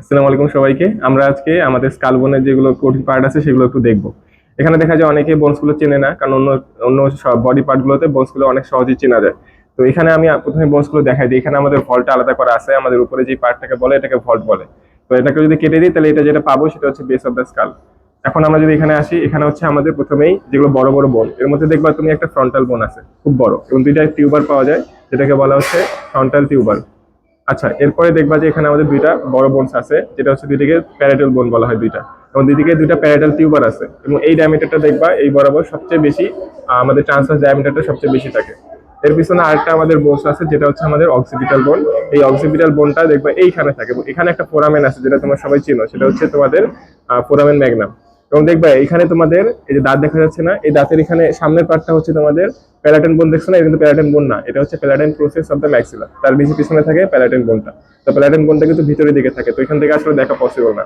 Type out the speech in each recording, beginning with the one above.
আসসালামু আলাইকুম সবাইকে। আমরা আজকে আমাদের স্কাল বোনের যেগুলো কঠিন পার্ট আছে সেগুলো একটু দেখবো। এখানে দেখা যায় অনেকে বোনস গুলো চেনে না, কারণ অন্য অন্য সব বডি পার্ট গুলোতে বোনস গুলো অনেক সহজেই চেনা যায়। তো এখানে আমি প্রথমে বোনস গুলো দেখাই দিই। এখানে আমাদের ভল্টটা আলাদা করা আছে, আমাদের উপরে যে পার্টটাকে বলে এটাকে ভল্ট বলে। তো এটাকে যদি কেটে দিই তাহলে এটা যেটা পাবো সেটা হচ্ছে বেস অফ দ্য স্কাল। এখন আমরা যদি এখানে আসি, এখানে হচ্ছে আমাদের প্রথমেই যেগুলো বড় বড় বোন, এর মধ্যে দেখবা তুমি একটা ফ্রন্টাল বোন আছে খুব বড়, এবং দুইটা টিউবার পাওয়া যায় যেটাকে বলা হচ্ছে ফ্রন্টাল টিউবার। আচ্ছা, এরপরে দেখবা যে এখানে আমাদের দুইটা বড় বোনস আছে, যেটা হচ্ছে দুইদিকে প্যারাটাল বোন বলা হয় দুইটা, এবং দুইদিকে দুইটা প্যারাটাল টিউবার আছে, এবং এই ডায়ামিটারটা দেখবা এই বরাবর সবচেয়ে বেশি আমাদের ট্রান্সভার্স ডায়ামিটারটা সবচেয়ে বেশি থাকে। এর পিছনে আরেকটা আমাদের বোনস আছে যেটা হচ্ছে আমাদের অক্সিপিটাল বোন। এই অক্সিপিটাল বোনটা দেখবা এইখানে থাকে, এবং এখানে একটা ফোরামেন আছে যেটা তোমরা সবাই চিনো, সেটা হচ্ছে তোমাদের ফোরামেন ম্যাগনাম। এবং দেখবা এখানে তোমাদের এই যে দাঁত দেখা যাচ্ছে না, এই দাঁতের এখানে সামনের পার্টটা হচ্ছে তোমাদের প্যালাটেন বোন, দেখছো না? এটা কিন্তু প্যালাটেন বোন না, এটা হচ্ছে প্যালাটেন প্রসেস অফ দ্য ম্যাক্সিলা, তার বেশি পিছনে থাকে প্যালাটেন বোনটা। তো প্যালাটেন বোনটা কিন্তু ভিতরের দিকে থাকে, তো এখান থেকে আসলে দেখা পসিবল না।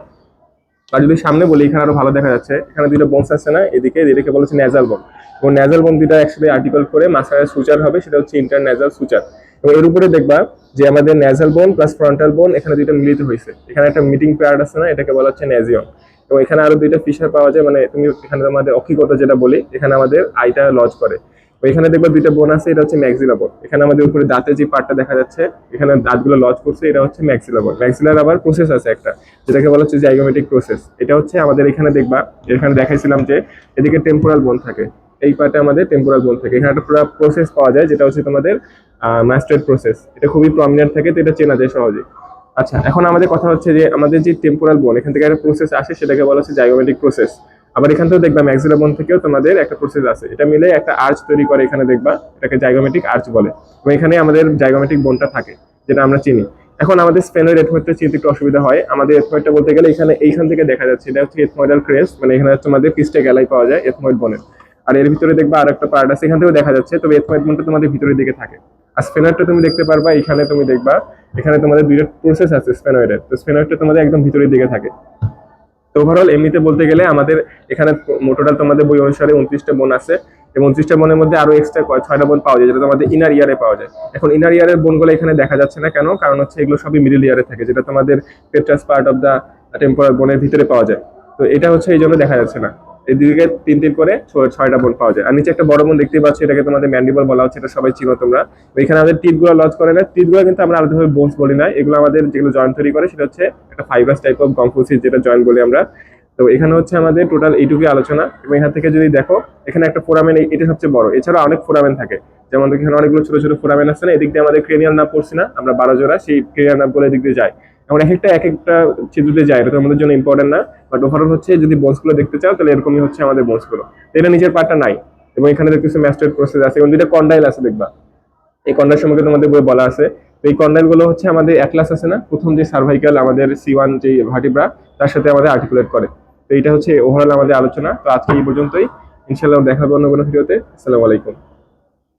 আর যদি সামনে বলি, এখানে আরো ভালো দেখা যাচ্ছে, এখানে দুটো বোনস আছে না এদিকে, এদিকে বলেছে ন্যাজাল বোন। এবং ন্যাজাল বোন দুটা একসাথে আর্টিকল করে মাঝখানে সুচার হবে, সেটা হচ্ছে ইন্টারন্যাজাল সুচার। এবং এর উপরে দেখবা যে আমাদের ন্যাজাল বোন প্লাস ফ্রন্টাল বোন এখানে দুইটা মিলিত হয়েছে, এখানে একটা মিটিং পেয়ার আছে না, এটাকে বলা হচ্ছে ন্যাজিয়ন। এবং এখানে আরো দুইটা ফিশার পাওয়া যায়, মানে তুমি এখানে আমাদের অক্ষিকতা যেটা বলি, এখানে আমাদের আইটা লজ করে। তো এখানে দেখবা দুইটা বোন আছে, এটা হচ্ছে ম্যাক্সিলা বোন। এখানে আমাদের উপরে দাঁতের যে পার্টটা দেখা যাচ্ছে, এখানে দাঁতগুলো লজ করছে, এটা হচ্ছে ম্যাক্সিলা বোন। ম্যাক্সিলার আবার প্রসেস আছে একটা, যেটাকে বলা হচ্ছে জাইগোমেটিক প্রসেস। এটা হচ্ছে আমাদের এখানে দেখবা, এখানে দেখাইছিলাম যে এদিকে টেম্পোরাল বোন থাকে, এই পার্টে আমাদের টেম্পোরাল বোন থাকে। এখানে একটা পুরো প্রসেস পাওয়া যায় যেটা হচ্ছে তোমাদের মাস্টার্ড প্রসেস। এটা খুবই প্রমিনেন্ট থাকে, তো এটা চেনা যায় সহজে। আচ্ছা, এখন আমাদের কথা হচ্ছে যে আমাদের যে টেম্পোরাল বোন, এখান থেকে একটা প্রসেস আসে, সেটাকে বলা হচ্ছে জাইগোমেটিক প্রসেস। আবার এখান থেকেও দেখবা ম্যাক্সিলা বোন থেকেও তোমাদের একটা প্রসেস আছে, এটা মিলে একটা আর্চ তৈরি করে, এখানে দেখবা এটাকে জাইগোমেটিক আর্চ বলে। এবং এখানে আমাদের জাইগোমেটিক বোনটা থাকে, যেটা আমরা চিনি। এখন আমাদের স্পেনোইড এথময়েডটা চিনতে একটু অসুবিধা হয়। আমাদের এথময়েডটা বলতে গেলে এখানে এইখান থেকে দেখা যাচ্ছে, এটা হচ্ছে এথময়েডাল ক্রেস্ট, মানে এখানে হচ্ছে আমাদের পিস্টে গ্যালাই পাওয়া যায় এথময়েড বোনের। আর এর ভিতরে দেখবা আর একটা পার্ট আছে, এখান থেকেও দেখা যাচ্ছে, তবে এথময়েড বোনটা তোমাদের ভিতরের দিকে থাকে। আর স্পেনোইডটা তুমি দেখতে পারবা, এখানে তুমি দেখবা এখানে তোমাদের দুইটা প্রসেস আছে স্পেনোইডের, তো স্পেনোইডটা তোমাদের একদম ভিতরের দিকে থাকে। তো ওভারঅল এমনিতে বলতে গেলে আমাদের এখানে টোটাল তোমাদের বই অনুসারে 29টা বোন আছে, এবং 29টা বোনের মধ্যে আরো এক্সট্রা 6টা বোন পাওয়া যায়, যেটা তোমাদের ইনার ইয়ারে পাওয়া যায়। এখন ইনার ইয়ারের বোনগুলো এখানে দেখা যাচ্ছে না কেন? কারণ হচ্ছে এগুলো সবই মিডল ইয়ারে থাকে, যেটা তোমাদের পেট্রাস পার্ট অফ দা টেম্পোরাল বোনের ভিতরে পাওয়া যায়। তো এটা হচ্ছে এই জন্য দেখা যাচ্ছে না। এদিকে তিন তিন করে 6টা বোন পাওয়া যায়। আর নিচে একটা বড় বোন দেখতেই পাচ্ছি, এটাকে তোমাদের ম্যান্ডিবল বলা হচ্ছে, এটা সবাই চিনো তোমরা। তো এখানে আমাদের টিথ গুলো লজ করে না, টিথ গুলো কিন্তু আমরা আলাদাভাবে বোনস বলি না, এগুলো আমাদের যেগুলো জয়েন্ট তৈরি করে সেটা হচ্ছে একটা ফাইবাস টাইপ অফ কম্পোজিট, যেটা জয়েন্ট বলি আমরা। তো এখানে হচ্ছে আমাদের টোটাল এইটুকুই আলোচনা। এবং এখান থেকে যদি দেখো, এখানে একটা ফোরামেন, এটা সবচেয়ে বড়, এছাড়া অনেক ফোরামেন থাকে। যেমন এখানে অনেকগুলো ছোট ছোট ফোরামেন আছে না, এদিক দিয়ে আমাদের ক্রেনিয়াল নার্ভ পড়ছি না আমরা 12 জোড়া, সেই ক্রেনিয়াল নার্ভ গুলো এদিক দিয়ে যায়। এখন এক একটা ছিদ্রতে যায়, এটা তো আমাদের জন্য ইম্পর্টেন্ট না। বাট ওভারঅল হচ্ছে যদি বোনস গুলো দেখতে চাও তাহলে এরকমই হচ্ছে আমাদের বোনস গুলো। এটা নিচের পার্টটা নাই। এবং এখানে দেখতেছো ম্যাস্টার্ড প্রসেস আছে, এবং দুইটা কন্ডাইল আছে দেখবা, এই কন্ডাইল সম্পর্কে তোমাদের বই বলা আছে। তো এই কন্ডাইল গুলো হচ্ছে আমাদের অ্যাটলাস আছে না, প্রথম যে সার্ভাইকাল আমাদের C1 যে ভার্টিব্রা, তার সাথে আমাদের আর্টিকুলেট করে। তো এইটা হচ্ছে ওভারঅল আমাদের আলোচনা। তো আজকে এই পর্যন্তই, ইনশাআল্লাহ দেখা হবে অন্য কোনো ভিডিওতে। আসসালামু আলাইকুম।